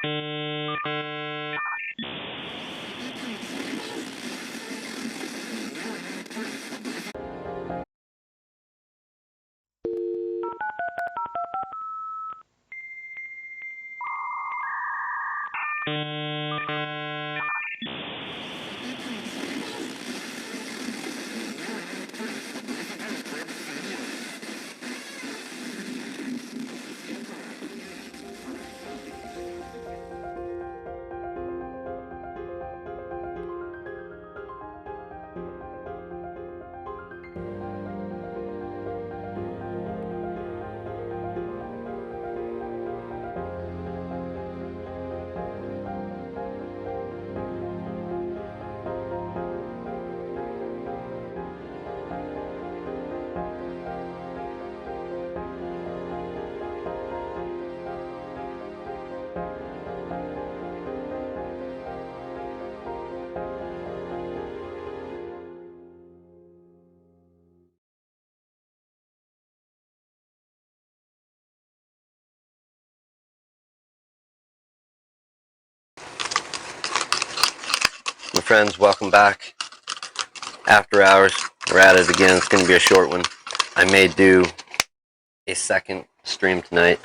My friends, welcome back. After hours, we're at it again. It's going to be a short one. I may do a second stream tonight.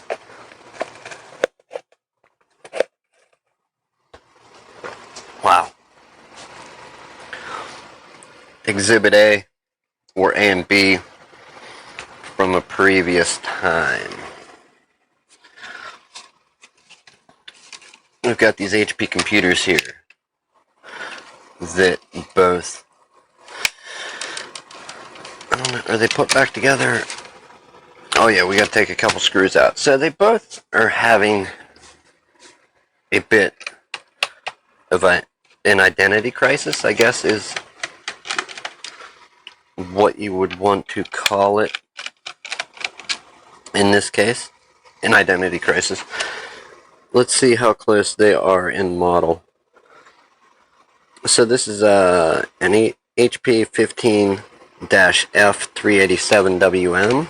Wow. Exhibit A, or A and B, from a previous time. We've got these HP computers here that both, I don't know, are they put back together? Oh yeah, we got to take a couple screws out. So they both are having a bit of an identity crisis, I guess is what you would want to call it in this case. An identity crisis. Let's see how close they are in model. So this is an HP 15-F387WM.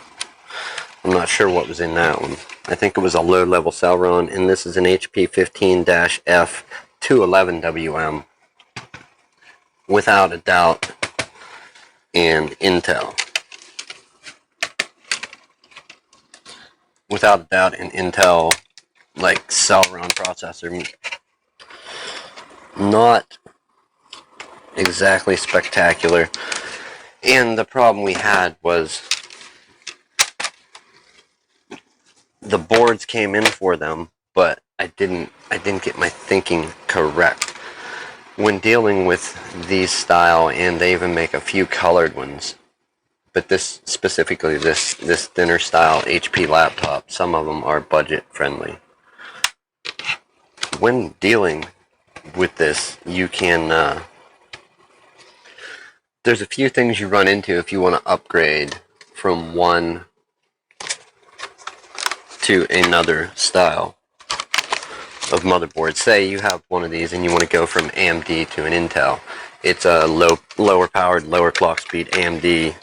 I'm not sure what was in that one. I think it was a low-level Celeron, and this is an HP 15-F211WM. Without a doubt, an Intel. Without a doubt, an Intel, like, Celeron processor. Not exactly spectacular. And the problem we had was the boards came in for them, but I didn't get my thinking correct. When dealing with these style, and they even make a few colored ones, but this specifically, this thinner style HP laptop, some of them are budget friendly. When dealing with this, you can there's a few things you run into if you want to upgrade from one to another style of motherboard. Say you have one of these and you want to go from AMD to an Intel. It's a lower powered, lower clock speed AMD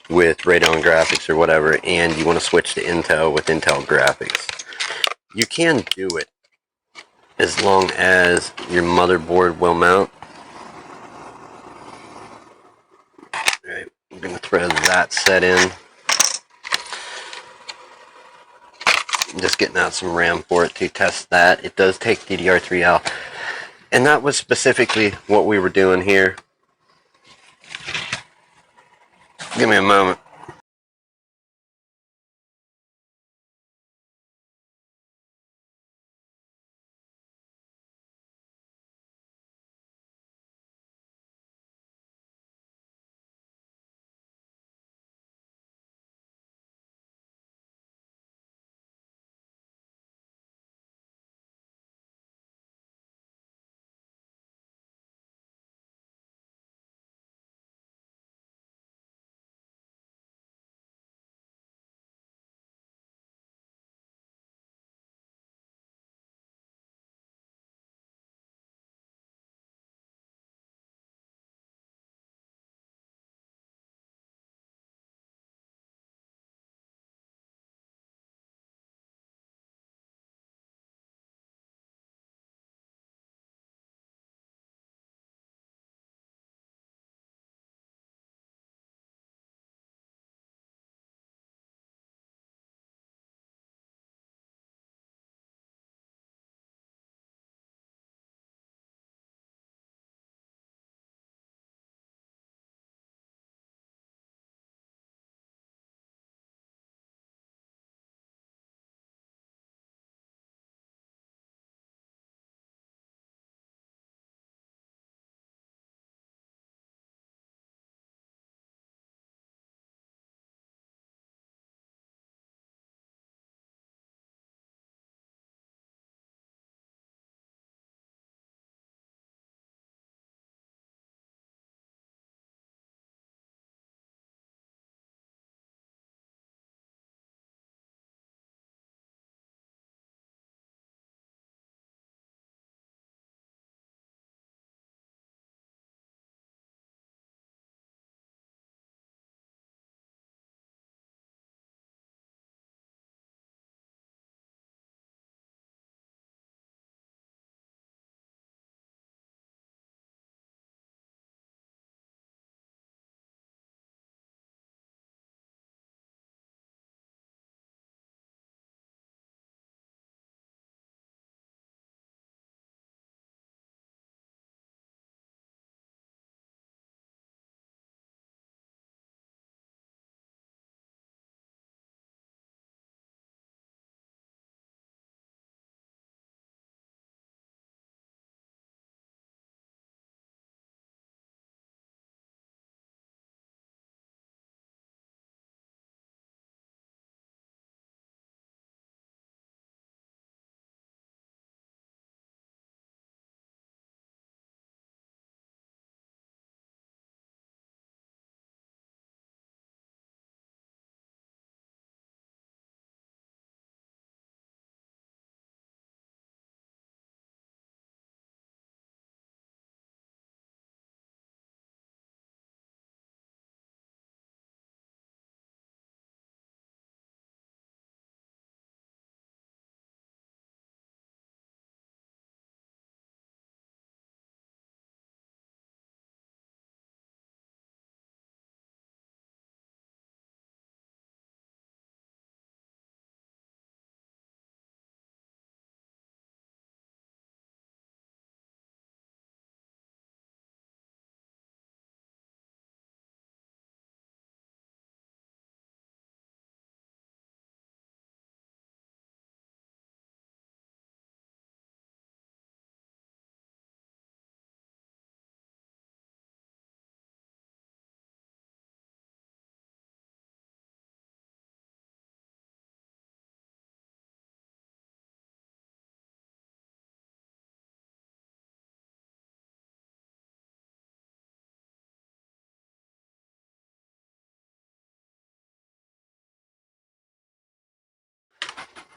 with Radeon graphics or whatever, and you want to switch to Intel with Intel graphics. You can do it as long as your motherboard will mount. Alright, I'm going to throw that set in. I'm just getting out some RAM for it to test that. It does take DDR3L. And that was specifically what we were doing here. Give me a moment.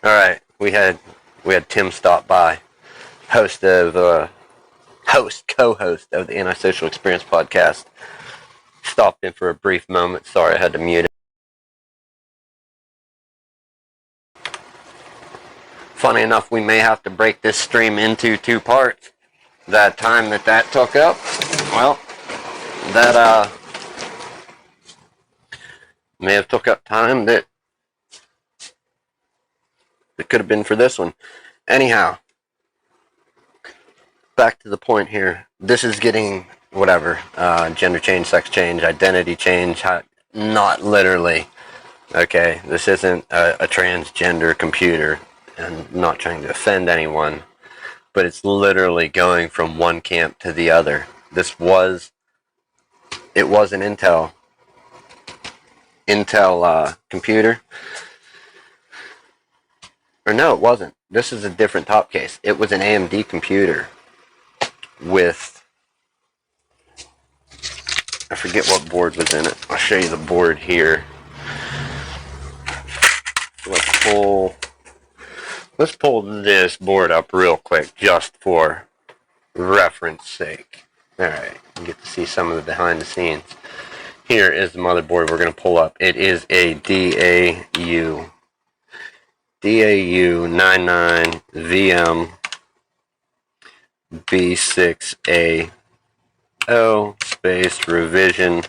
All right, we had Tim stop by, co-host of the Antisocial Experience podcast. Stopped in for a brief moment. Sorry, I had to mute it. Funny enough, we may have to break this stream into two parts. That time that took up, well, that may have took up time that it could have been for this one. Anyhow, back to the point here. This is getting whatever, gender change, sex change, identity change, not literally. Okay, this isn't a transgender computer, and I'm not trying to offend anyone, but it's literally going from one camp to the other. It was an Intel computer. Or no, it wasn't. This is a different top case. It was an AMD computer with, I forget what board was in it. I'll show you the board here. Let's pull this board up real quick just for reference sake. Alright, you get to see some of the behind the scenes. Here is the motherboard we're going to pull up. It is a DAU 99 VM B6A space revision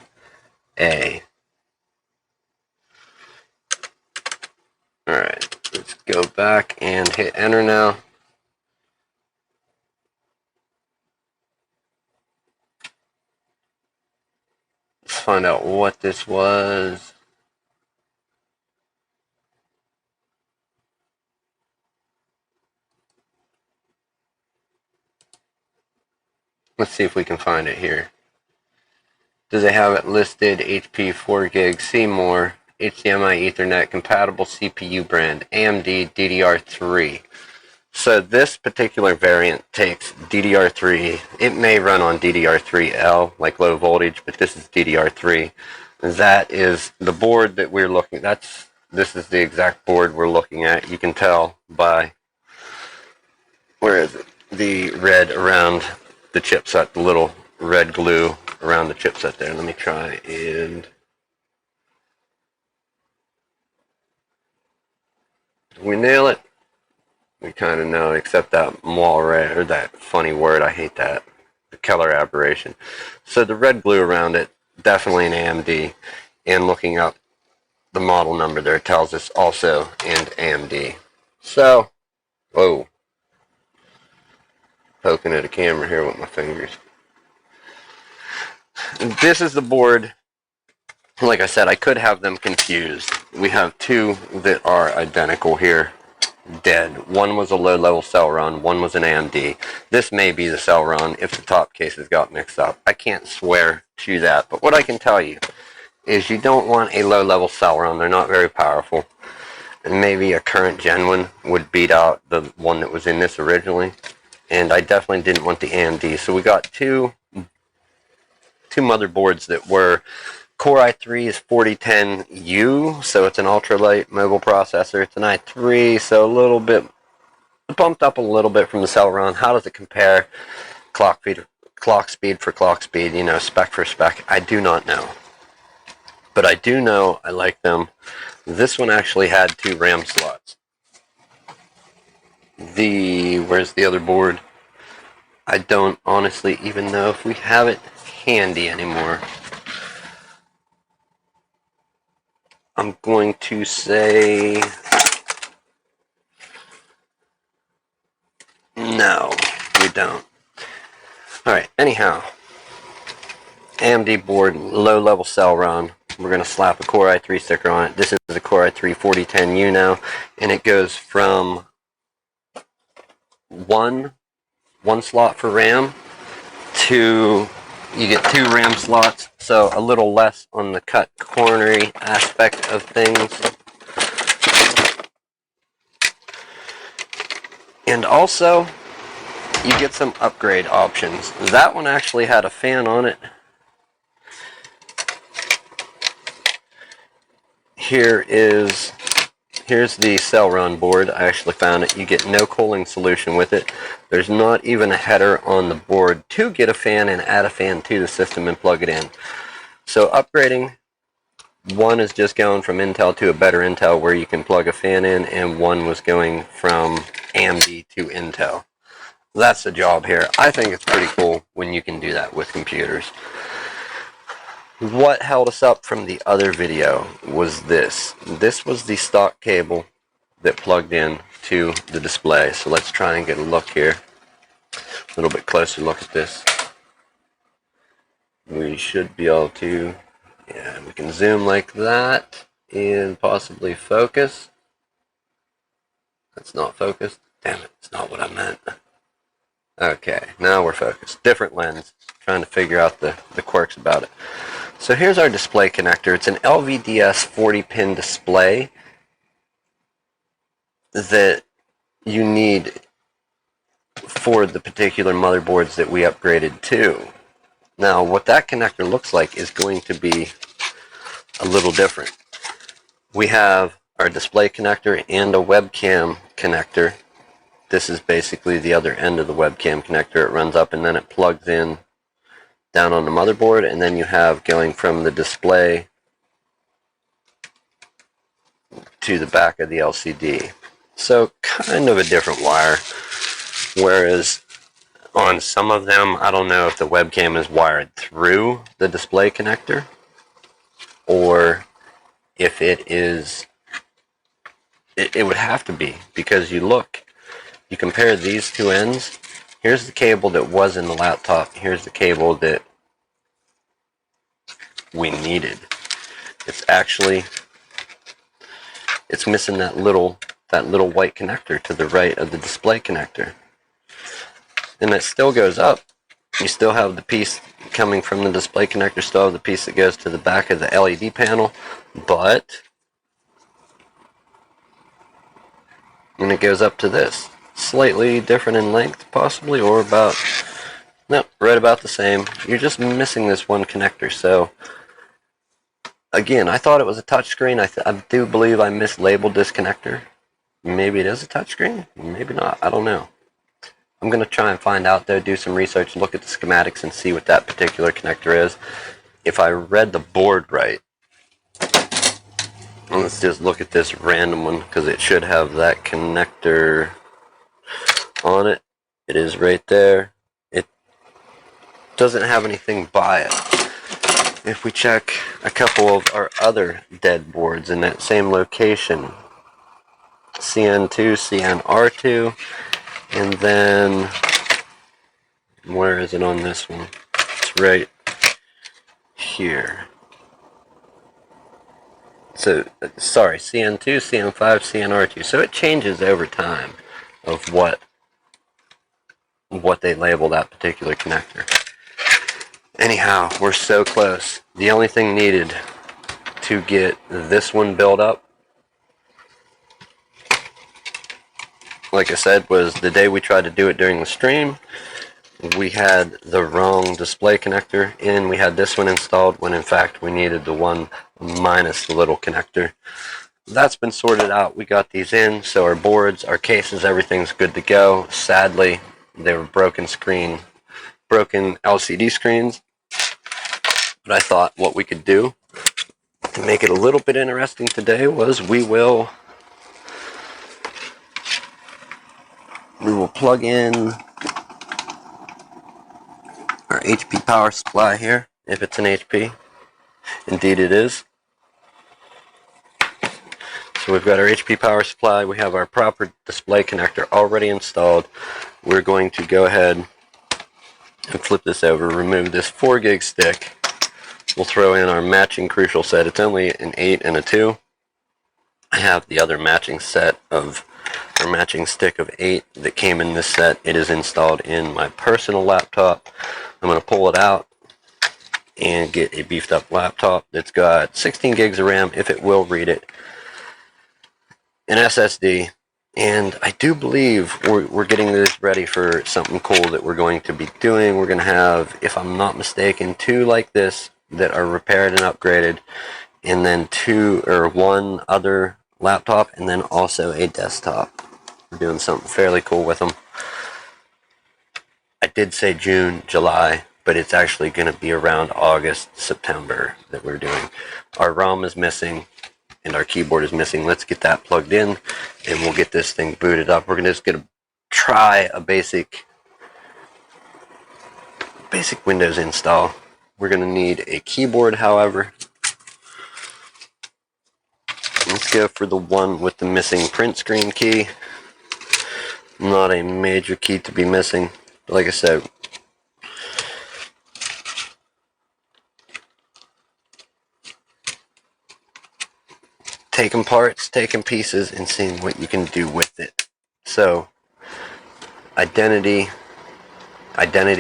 A. Alright, let's go back and hit enter now. Let's find out what this was. Let's see if we can find it here. Does it have it listed? HP 4 gig CMOR, HDMI Ethernet compatible CPU brand, AMD DDR3. So this particular variant takes DDR3. It may run on DDR3L, like low voltage, but this is DDR3. That is the board that we're looking at. This is the exact board we're looking at. You can tell by, where is it? The red around the chipset, the little red glue around the chipset there. Let me try and we nail it. We kind of know, except that moire, or that funny word, I hate that, the color aberration. So the red glue around it, definitely an AMD, and looking up the model number there tells us also an AMD. So, whoa, poking at a camera here with my fingers. This is the board. Like I said, I could have them confused. We have two that are identical here. Dead. One was a low-level Celeron, one was an AMD. This may be the Celeron if the top cases got mixed up. I can't swear to that, but what I can tell you is you don't want a low-level Celeron. They're not very powerful. And maybe a current gen one would beat out the one that was in this originally. And I definitely didn't want the AMD. So we got two motherboards that were Core i3 is 4010U, so it's an ultralight mobile processor. It's an i3, so a little bit bumped up a little bit from the Celeron. How does it compare? Clock speed for clock speed, you know, spec for spec. I do not know. But I do know I like them. This one actually had 2 RAM slots. Where's the other board? I don't honestly even know if we have it handy anymore. I'm going to say no, we don't. Alright, anyhow, AMD board, low-level Celeron. We're going to slap a Core i3 sticker on it. This is a Core i3 4010U now, and it goes from one slot for RAM to, you get 2 RAM slots, so a little less on the cut cornery aspect of things. And also, you get some upgrade options. That one actually had a fan on it. Here is Here's the cell run board. I actually found it. You get no cooling solution with it. There's not even a header on the board to get a fan and add a fan to the system and plug it in. So upgrading, one is just going from Intel to a better Intel where you can plug a fan in, and one was going from AMD to Intel. That's the job here. I think it's pretty cool when you can do that with computers. What held us up from the other video was this. This was the stock cable that plugged in to the display. So let's try and get a look here. A little bit closer look at this. We should be able to, yeah, we can zoom like that and possibly focus. That's not focused. Damn it, it's not what I meant. Okay, now we're focused. Different lens. Trying to figure out the quirks about it. So here's our display connector. It's an LVDS 40-pin display that you need for the particular motherboards that we upgraded to. Now, what that connector looks like is going to be a little different. We have our display connector and a webcam connector. This is basically the other end of the webcam connector. It runs up and then it plugs in down on the motherboard, and then you have going from the display to the back of the LCD. So kind of a different wire, whereas on some of them, I don't know if the webcam is wired through the display connector or if it is, it would have to be, because you compare these two ends. Here's the cable that was in the laptop. Here's the cable that we needed. It's missing that little white connector to the right of the display connector. And it still goes up. You still have the piece coming from the display connector, still have the piece that goes to the back of the LED panel, but and it goes up to this. Slightly different in length, possibly, or about, no, right about the same. You're just missing this one connector. So, again, I thought it was a touchscreen. I do believe I mislabeled this connector. Maybe it is a touchscreen, maybe not. I don't know. I'm going to try and find out, though, do some research, look at the schematics, and see what that particular connector is. If I read the board right, let's just look at this random one, because it should have that connector on it. It is right there. It doesn't have anything by it. If we check a couple of our other dead boards in that same location, CN2, CNR2, and then where is it on this one? It's right here. So, sorry, CN2, CN5, CNR2. So it changes over time of what they label that particular connector. Anyhow, we're so close. The only thing needed to get this one built up, like I said, was the day we tried to do it during the stream. We had the wrong display connector in. We had this one installed when in fact we needed the one minus the little connector. That's been sorted out. We got these in, so our boards, our cases, everything's good to go. Sadly, they were broken LCD screens. But I thought what we could do to make it a little bit interesting today was we will plug in our HP power supply here, if it's an HP. Indeed it is. So we've got our HP power supply, we have our proper display connector already installed. We're going to go ahead and flip this over, remove this 4 gig stick. We'll throw in our matching crucial set. It's only an 8 and a 2. I have the other matching set of, or matching stick of 8 that came in this set. It is installed in my personal laptop. I'm going to pull it out and get a beefed up laptop that's got 16 gigs of RAM, if it will read it, an SSD, and I do believe we're getting this ready for something cool that we're going to be doing. We're going to have, if I'm not mistaken, 2 like this that are repaired and upgraded, and then 2 or 1 other laptop and then also a desktop. We're doing something fairly cool with them. I did say June, July, but it's actually going to be around August, September that we're doing. Our ROM is missing and our keyboard is missing. Let's get that plugged in and we'll get this thing booted up. We're just going to try a basic Windows install. We're going to need a keyboard, however. Let's go for the one with the missing print screen key. Not a major key to be missing. But like I said, taking parts, taking pieces, and seeing what you can do with it. So, identity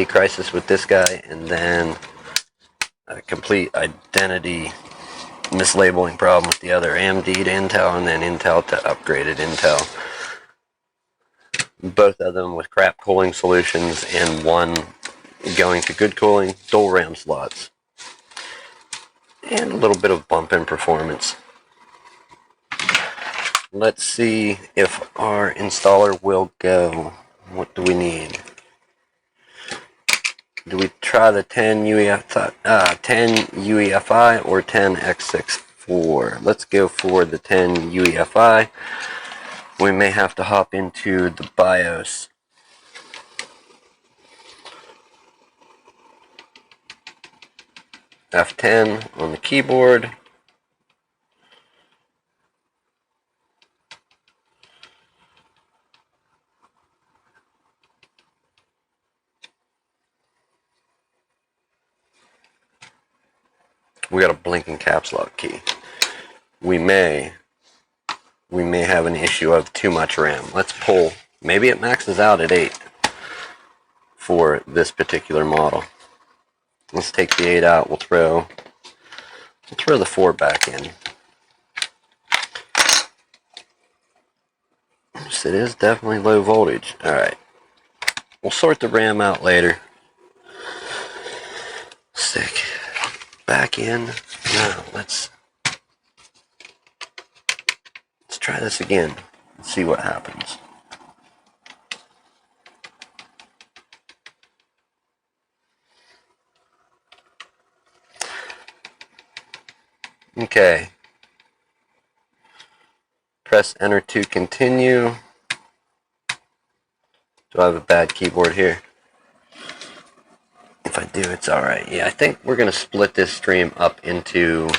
crisis with this guy, and then a complete identity mislabeling problem with the other. AMD to Intel, and then Intel to upgraded Intel. Both of them with crap cooling solutions, and one going to good cooling, dual RAM slots, and a little bit of bump in performance. Let's see if our installer will go. What do we need? Do we try the 10 UEFI or 10x64? Let's go for the 10 UEFI. We may have to hop into the BIOS. F10 on the keyboard. We got a blinking caps lock key. We may have an issue of too much RAM. Let's pull. Maybe it maxes out at 8 for this particular model. Let's take the 8 out. We'll throw the 4 back in. So it is definitely low voltage. Alright. We'll sort the RAM out later. Stick back in. Now let's try this again and see what happens. Okay. Press enter to continue. Do I have a bad keyboard here? If I do, it's alright. Yeah, I think we're going to split this stream up into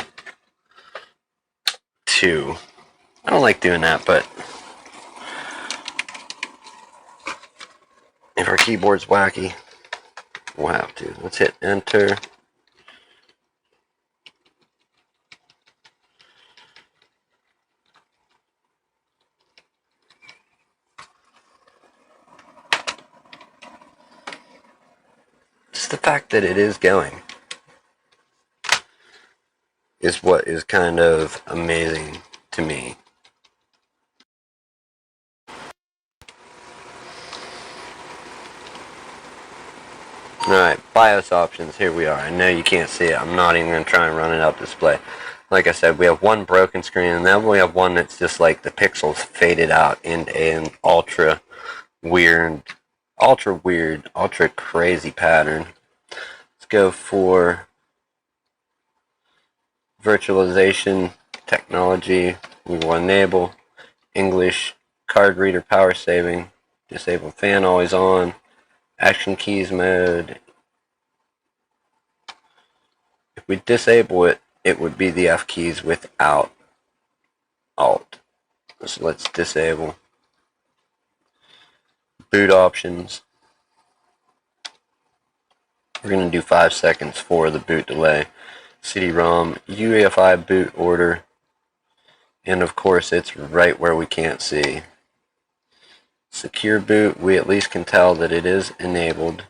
2. I don't like doing that, but if our keyboard's wacky, we'll have to. Let's hit enter. Just the fact that it is going is what is kind of amazing to me. Alright, BIOS options, here we are. I know you can't see it. I'm not even going to try and run it up display. Like I said, we have one broken screen, and then we have one that's just like the pixels faded out into an ultra weird, ultra crazy pattern. Let's go for virtualization technology. We will enable English, card reader power saving, disable fan always on, action keys mode. If we disable it, it would be the F keys without Alt. So let's disable. Boot options. We're going to do 5 seconds for the boot delay. CD-ROM, UEFI boot order, and of course it's right where we can't see. Secure boot, we at least can tell that it is enabled.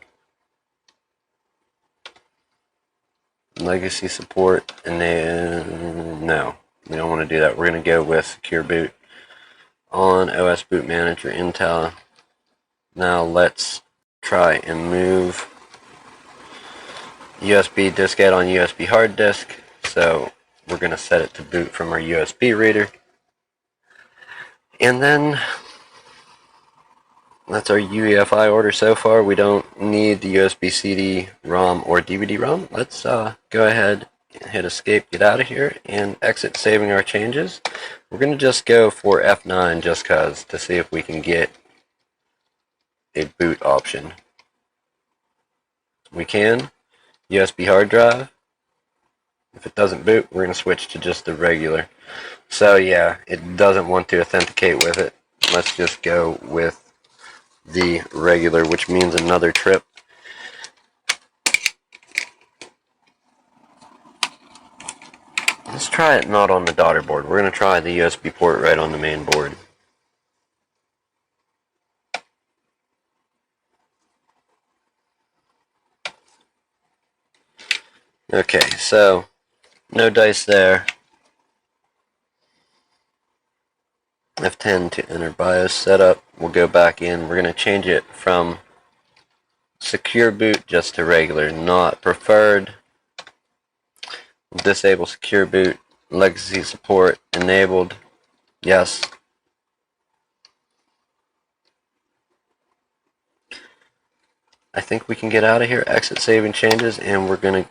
Legacy support, and then no, we don't want to do that. We're going to go with secure boot on OS boot manager Intel. Now let's try and move USB diskette on USB hard disk. So we're going to set it to boot from our USB reader. And then that's our UEFI order so far. We don't need the USB CD-ROM or DVD-ROM. Let's go ahead and hit escape, get out of here, and exit saving our changes. We're going to just go for F9 just because to see if we can get a boot option. We can. USB hard drive. If it doesn't boot, we're going to switch to just the regular. So yeah, it doesn't want to authenticate with it. Let's just go with the regular, which means another trip. Let's try it not on the daughter board. We're going to try the USB port right on the main board. Okay, so no dice there. F10 to enter BIOS setup. We'll go back in. We're going to change it from secure boot just to regular, not preferred. Disable secure boot. Legacy support enabled. Yes. I think we can get out of here. Exit saving changes, and we're going to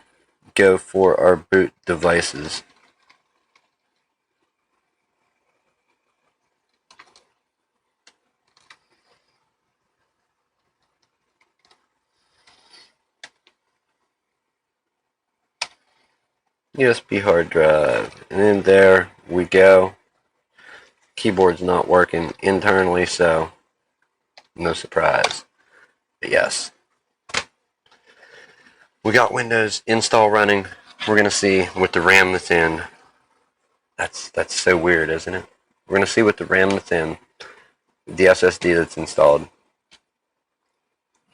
go for our boot devices. USB hard drive, and in there we go. Keyboard's not working internally, so no surprise. But yes, we got Windows install running. We're gonna see with the RAM that's in. That's so weird, isn't it? We're gonna see with the RAM that's in, the SSD that's installed.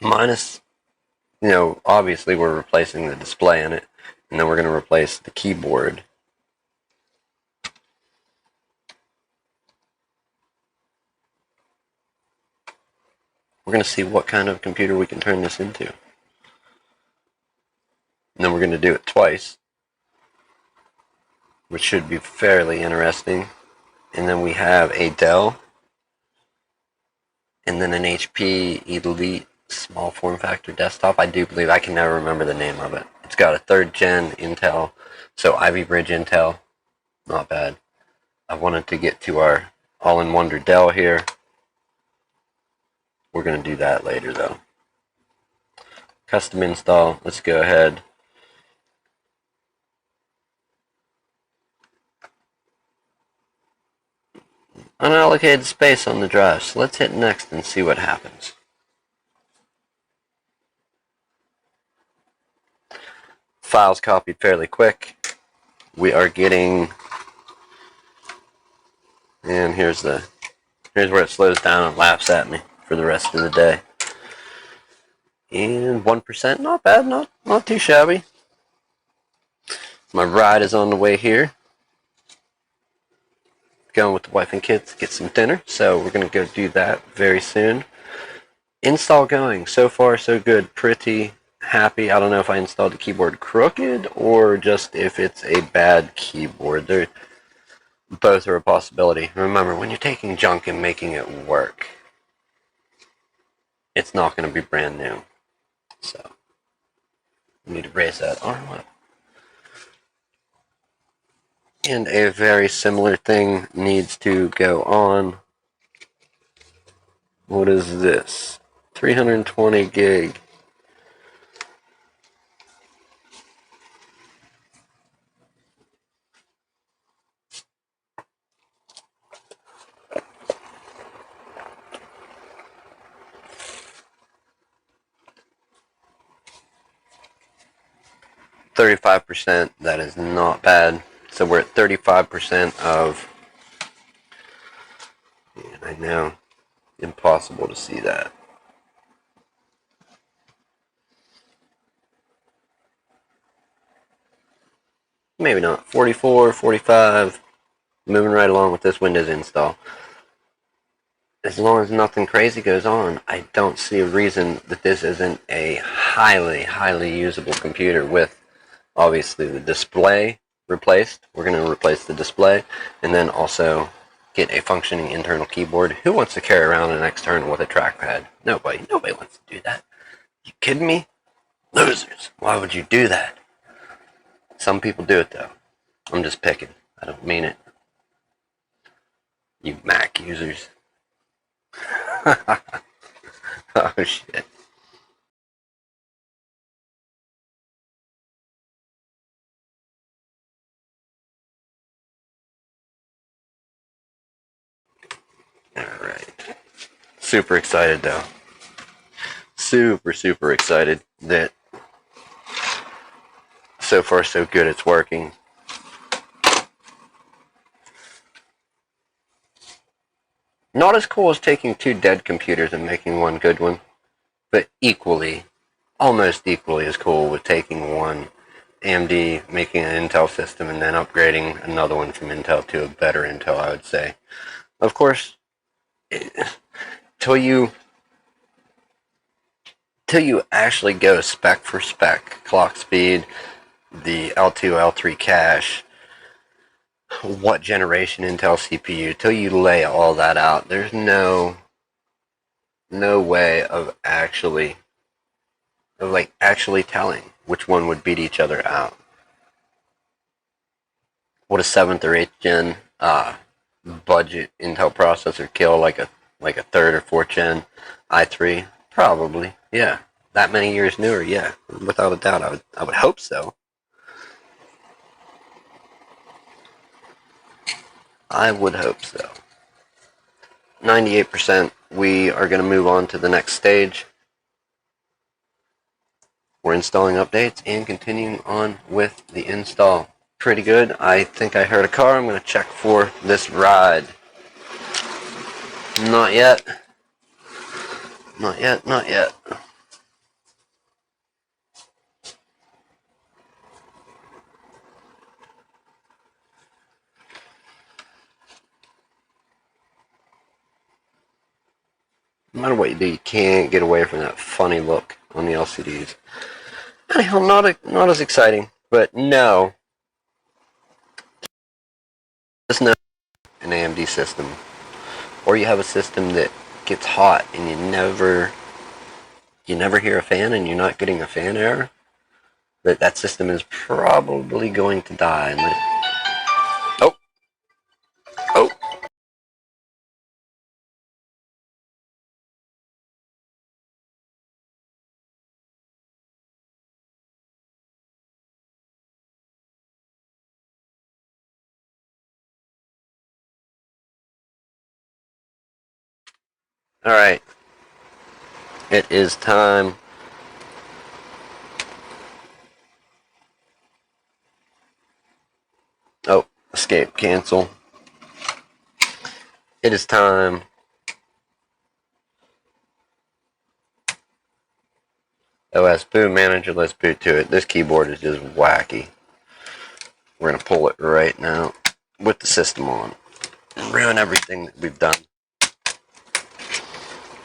Minus, obviously we're replacing the display in it. And then we're going to replace the keyboard. We're going to see what kind of computer we can turn this into. And then we're going to do it twice, which should be fairly interesting. And then we have a Dell, and then an HP Elite small form factor desktop. I do believe, I can never remember the name of it. It's got a 3rd gen Intel, so Ivy Bridge Intel, not bad. I wanted to get to our all-in-wonder Dell here. We're going to do that later though. Custom install, let's go ahead. Unallocated space on the drive, so let's hit next and see what happens. Files copied fairly quick. We are getting, and here's where it slows down and laughs at me for the rest of the day. And 1%, not bad, not too shabby. My ride is on the way here. Going with the wife and kids to get some dinner, so we're going to go do that very soon. Install going, so far so good, pretty happy. I don't know if I installed the keyboard crooked or just if it's a bad keyboard. Both are a possibility. Remember, when you're taking junk and making it work, it's not going to be brand new. So, we need to raise that arm up. And a very similar thing needs to go on. What is this? 320 gig. %, that is not bad. So we're at 35% of, and I know, impossible to see that. Maybe not. 44, 45, moving right along with this Windows install. As long as nothing crazy goes on, I don't see a reason that this isn't a highly, highly usable computer with, obviously, the display replaced. We're going to replace the display, and then also get a functioning internal keyboard. Who wants to carry around an external with a trackpad? Nobody. Nobody wants to do that. You kidding me? Losers. Why would you do that? Some people do it though. I'm just picking. I don't mean it. You Mac users. Oh shit. Alright. Super excited though. Super excited that so far so good it's working. Not as cool as taking two dead computers and making one good one, but equally, almost equally as cool with taking one AMD, making an Intel system, and then upgrading another one from Intel to a better Intel, I would say. Of course, till you actually go spec for spec, clock speed, the L2, L3 cache, what generation Intel CPU, till you lay all that out, there's no way of actually telling which one would beat each other out. Would a 7th or 8th gen budget Intel processor kill like a 3rd or 4th gen i3? Probably, yeah. That many years newer, yeah. Without a doubt, I would hope so. I would hope so. 98%, we are going to move on to the next stage. We're installing updates and continuing on with the install. Pretty good. I think I heard a car. I'm going to check for this ride. Not yet. Not yet, not yet. No matter what you do, you can't get away from that funny look on the LCDs. Anyhow, not as exciting, but no. Just know an AMD system, or you have a system that gets hot and you never hear a fan and you're not getting a fan error, that system is probably going to die. And oh. Alright. It is time. Oh, escape, cancel. It is time. OS boot manager, let's boot to it. This keyboard is just wacky. We're going to pull it right now with the system on and ruin everything that we've done.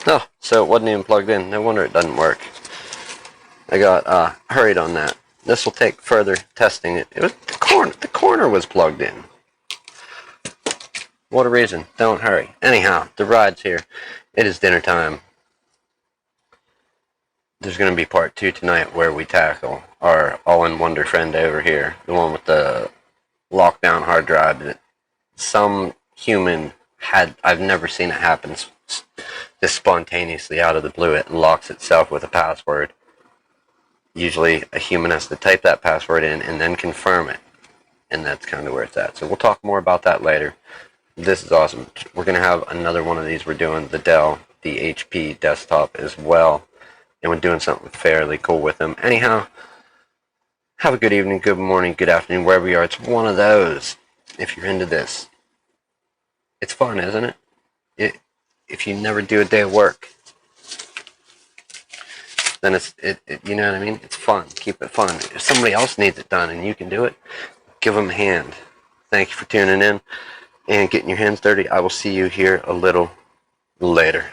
Oh, so it wasn't even plugged in. No wonder it doesn't work. I got hurried on that. This will take further testing. It was the corner was plugged in. What a reason. Don't hurry. Anyhow, the ride's here. It is dinner time. There's going to be part 2 tonight where we tackle our all-in-wonder friend over here. The one with the lockdown hard drive that some human had. I've never seen it happen just spontaneously out of the blue. It locks itself with a password. Usually a human has to type that password in and then confirm it. And that's kind of where it's at. So we'll talk more about that later. This is awesome. We're going to have another one of these. We're doing the Dell, the HP desktop as well. And we're doing something fairly cool with them. Anyhow, have a good evening, good morning, good afternoon, wherever you are. It's one of those, if you're into this. It's fun, isn't it? If you never do a day of work, then you know what I mean? It's fun. Keep it fun. If somebody else needs it done and you can do it, give them a hand. Thank you for tuning in and getting your hands dirty. I will see you here a little later.